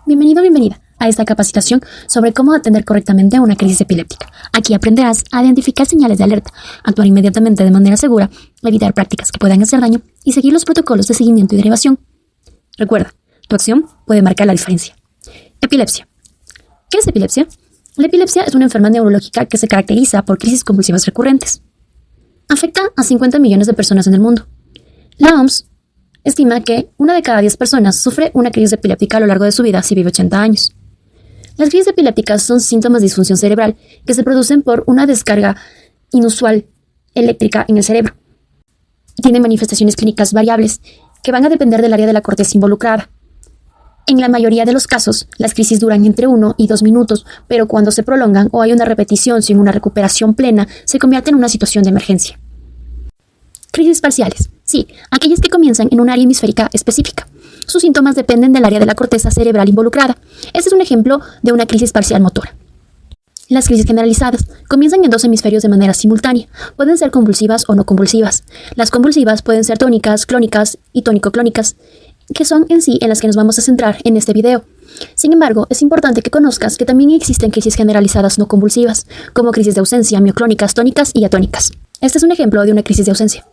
Bienvenido, bienvenida a esta capacitación sobre cómo atender correctamente una crisis epiléptica. Aquí aprenderás a identificar señales de alerta, actuar inmediatamente de manera segura, evitar prácticas que puedan hacer daño y seguir los protocolos de seguimiento y derivación. Recuerda, tu acción puede marcar la diferencia. Epilepsia. ¿Qué es epilepsia? La epilepsia es una enfermedad neurológica que se caracteriza por crisis convulsivas recurrentes. Afecta a 50 millones de personas en el mundo. La OMS estima que 1 de cada 10 personas sufre una crisis epiléptica a lo largo de su vida si vive 80 años. Las crisis epilépticas son síntomas de disfunción cerebral que se producen por una descarga inusual eléctrica en el cerebro. Tienen manifestaciones clínicas variables que van a depender del área de la corteza involucrada. En la mayoría de los casos, las crisis duran entre 1 y 2 minutos, pero cuando se prolongan o hay una repetición sin una recuperación plena, se convierte en una situación de emergencia. Crisis parciales. Sí, aquellas que comienzan en un área hemisférica específica. Sus síntomas dependen del área de la corteza cerebral involucrada. Este es un ejemplo de una crisis parcial motora. Las crisis generalizadas comienzan en 2 hemisferios de manera simultánea. Pueden ser convulsivas o no convulsivas. Las convulsivas pueden ser tónicas, clónicas y tónico-clónicas, que son en sí en las que nos vamos a centrar en este video. Sin embargo, es importante que conozcas que también existen crisis generalizadas no convulsivas, como crisis de ausencia, mioclónicas, tónicas y atónicas. Este es un ejemplo de una crisis de ausencia.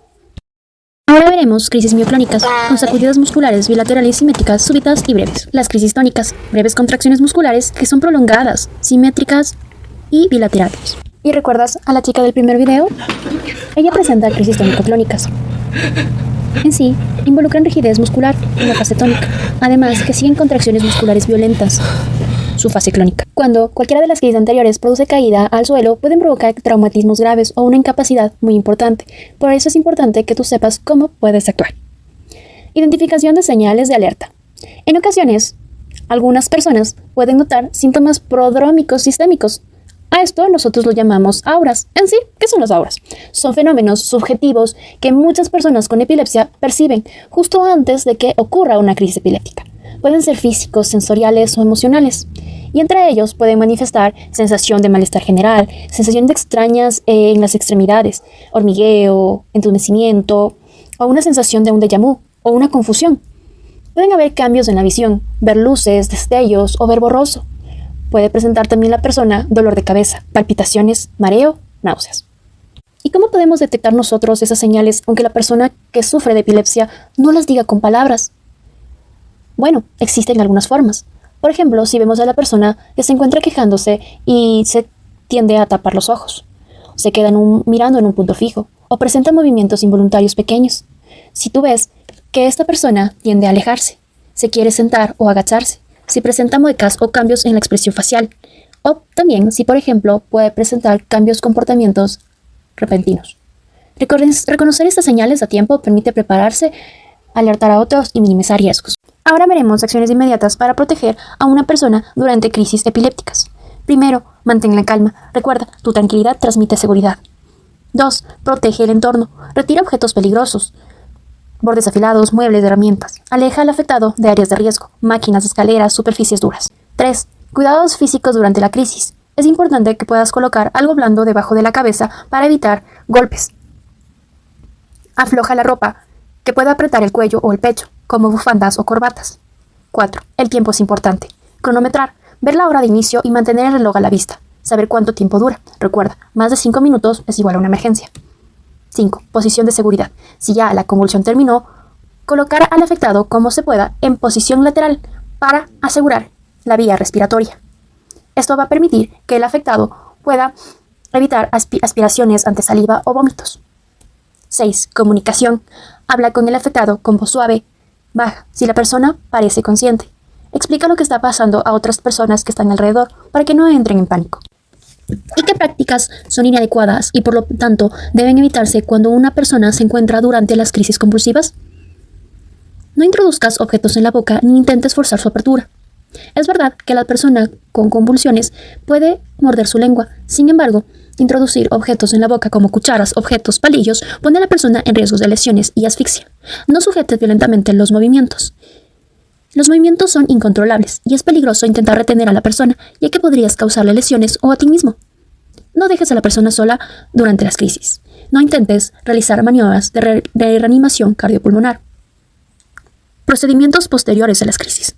Ahora veremos crisis mioclónicas, con sacudidas musculares bilaterales simétricas, súbitas y breves. Las crisis tónicas, breves contracciones musculares que son prolongadas, simétricas y bilaterales. ¿Y recuerdas a la chica del primer video? Ella presenta crisis tónico-clónicas. En sí, involucran rigidez muscular en la fase tónica, además que siguen contracciones musculares violentas, su fase clónica. Cuando cualquiera de las crisis anteriores produce caída al suelo, pueden provocar traumatismos graves o una incapacidad muy importante. Por eso es importante que tú sepas cómo puedes actuar. Identificación de señales de alerta. En ocasiones, algunas personas pueden notar síntomas prodrómicos sistémicos. A esto nosotros lo llamamos auras. En sí, ¿qué son las auras? Son fenómenos subjetivos que muchas personas con epilepsia perciben justo antes de que ocurra una crisis epiléptica. Pueden ser físicos, sensoriales o emocionales. Y entre ellos pueden manifestar sensación de malestar general, sensación de extrañas en las extremidades, hormigueo, entumecimiento o una sensación de un déjà vu o una confusión. Pueden haber cambios en la visión, ver luces, destellos o ver borroso. Puede presentar también la persona dolor de cabeza, palpitaciones, mareo, náuseas. ¿Y cómo podemos detectar nosotros esas señales aunque la persona que sufre de epilepsia no las diga con palabras? Bueno, existen algunas formas. Por ejemplo, si vemos a la persona que se encuentra quejándose y se tiende a tapar los ojos, se queda mirando en un punto fijo o presenta movimientos involuntarios pequeños. Si tú ves que esta persona tiende a alejarse, se quiere sentar o agacharse, si presenta muecas o cambios en la expresión facial, o también si, por ejemplo, puede presentar cambios comportamientos repentinos. Reconocer estas señales a tiempo permite prepararse, alertar a otros y minimizar riesgos. Ahora veremos acciones inmediatas para proteger a una persona durante crisis epilépticas. Primero, mantén la calma. Recuerda, tu tranquilidad transmite seguridad. 2. Protege el entorno. Retira objetos peligrosos, bordes afilados, muebles, herramientas. Aleja al afectado de áreas de riesgo, máquinas, escaleras, superficies duras. 3. Cuidados físicos durante la crisis. Es importante que puedas colocar algo blando debajo de la cabeza para evitar golpes. Afloja la ropa que pueda apretar el cuello o el pecho, como bufandas o corbatas. 4. El tiempo es importante. Cronometrar. Ver la hora de inicio y mantener el reloj a la vista. Saber cuánto tiempo dura. Recuerda, más de 5 minutos es igual a una emergencia. 5. Posición de seguridad. Si ya la convulsión terminó, colocar al afectado como se pueda en posición lateral para asegurar la vía respiratoria. Esto va a permitir que el afectado pueda evitar aspiraciones ante saliva o vómitos. 6. Comunicación. Habla con el afectado con voz suave, baja, si la persona parece consciente. Explica lo que está pasando a otras personas que están alrededor para que no entren en pánico. ¿Y qué prácticas son inadecuadas y por lo tanto deben evitarse cuando una persona se encuentra durante las crisis convulsivas? No introduzcas objetos en la boca ni intentes forzar su apertura. Es verdad que la persona con convulsiones puede morder su lengua. Sin embargo, introducir objetos en la boca como cucharas, objetos, palillos, pone a la persona en riesgos de lesiones y asfixia. No sujetes violentamente los movimientos. Los movimientos son incontrolables y es peligroso intentar retener a la persona, ya que podrías causarle lesiones o a ti mismo. No dejes a la persona sola durante las crisis. No intentes realizar maniobras de reanimación cardiopulmonar. Procedimientos posteriores a las crisis.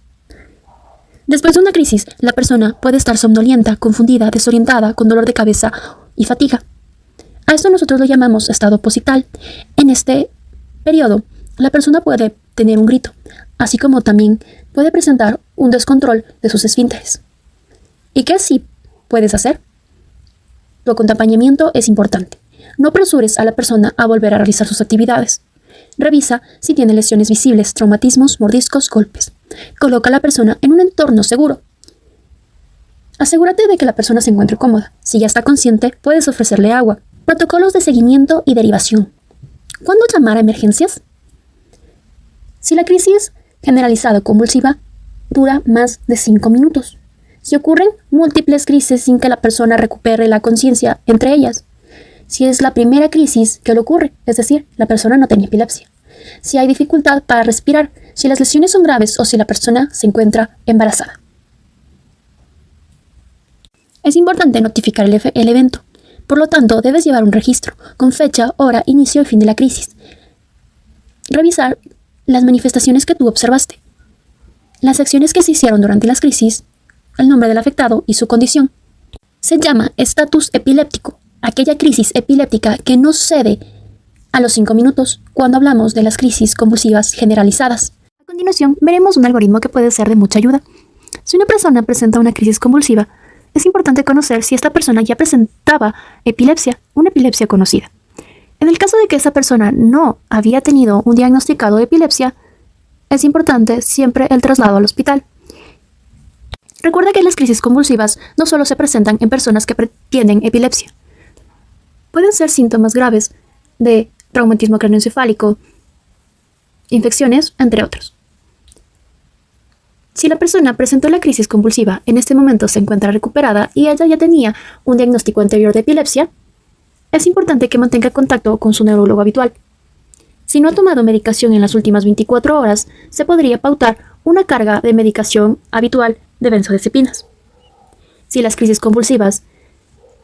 Después de una crisis, la persona puede estar somnolienta, confundida, desorientada, con dolor de cabeza y fatiga. A esto nosotros lo llamamos estado posital. En este periodo, la persona puede tener un grito, así como también puede presentar un descontrol de sus esfínteres. ¿Y qué sí puedes hacer? Tu acompañamiento es importante. No apresures a la persona a volver a realizar sus actividades. Revisa si tiene lesiones visibles, traumatismos, mordiscos, golpes. Coloca a la persona en un entorno seguro. Asegúrate de que la persona se encuentre cómoda. Si ya está consciente, puedes ofrecerle agua. Protocolos de seguimiento y derivación. ¿Cuándo llamar a emergencias? Si la crisis generalizada convulsiva dura más de 5 minutos. Si ocurren múltiples crisis sin que la persona recupere la conciencia entre ellas. Si es la primera crisis que le ocurre, es decir, la persona no tenía epilepsia. Si hay dificultad para respirar, si las lesiones son graves o si la persona se encuentra embarazada. Es importante notificar el evento. Por lo tanto, debes llevar un registro con fecha, hora, inicio y fin de la crisis. Revisar las manifestaciones que tú observaste, las acciones que se hicieron durante las crisis, el nombre del afectado y su condición. Se llama estatus epiléptico, aquella crisis epiléptica que no cede a los 5 minutos cuando hablamos de las crisis convulsivas generalizadas. A continuación, veremos un algoritmo que puede ser de mucha ayuda. Si una persona presenta una crisis convulsiva, es importante conocer si esta persona ya presentaba epilepsia, una epilepsia conocida. En el caso de que esa persona no había tenido un diagnosticado de epilepsia, es importante siempre el traslado al hospital. Recuerda que las crisis convulsivas no solo se presentan en personas que tienen epilepsia. Pueden ser síntomas graves de traumatismo craneoencefálico, infecciones, entre otros. Si la persona presentó la crisis convulsiva, en este momento se encuentra recuperada y ella ya tenía un diagnóstico anterior de epilepsia, es importante que mantenga contacto con su neurólogo habitual. Si no ha tomado medicación en las últimas 24 horas, se podría pautar una carga de medicación habitual de benzodiazepinas. Si las crisis convulsivas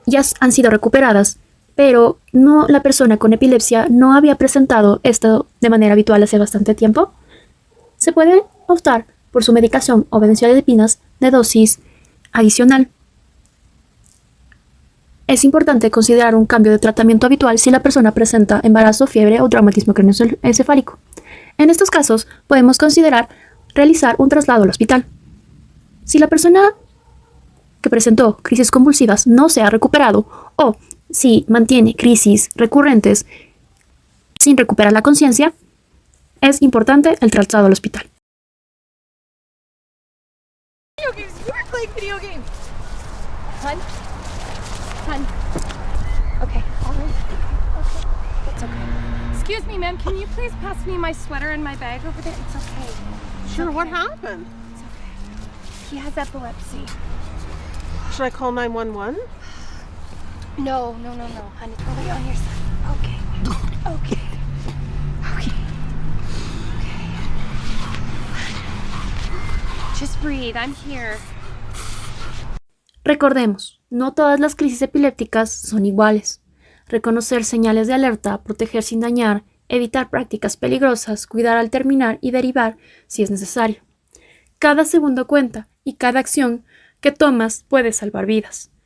ya han sido recuperadas, pero la persona con epilepsia no había presentado esto de manera habitual hace bastante tiempo, se puede optar por su medicación o benzodiazepinas de dosis adicional. Es importante considerar un cambio de tratamiento habitual si la persona presenta embarazo, fiebre o traumatismo craneoencefálico. En estos casos, podemos considerar realizar un traslado al hospital. Si la persona que presentó crisis convulsivas no se ha recuperado o si mantiene crisis recurrentes sin recuperar la conciencia, es importante el traslado al hospital. Video games. Hun? Hun. Okay, all right. Okay. It's okay. Excuse me, ma'am. Can you please pass me my sweater and my bag over there? It's okay. Sure, Okay. what happened? It's okay. He has epilepsy. Should I call 911? No, honey. Only on your side. Okay. Okay. Okay. Okay. Just breathe. I'm here. Recordemos, no todas las crisis epilépticas son iguales. Reconocer señales de alerta, proteger sin dañar, evitar prácticas peligrosas, cuidar al terminar y derivar si es necesario. Cada segundo cuenta y cada acción que tomas puede salvar vidas.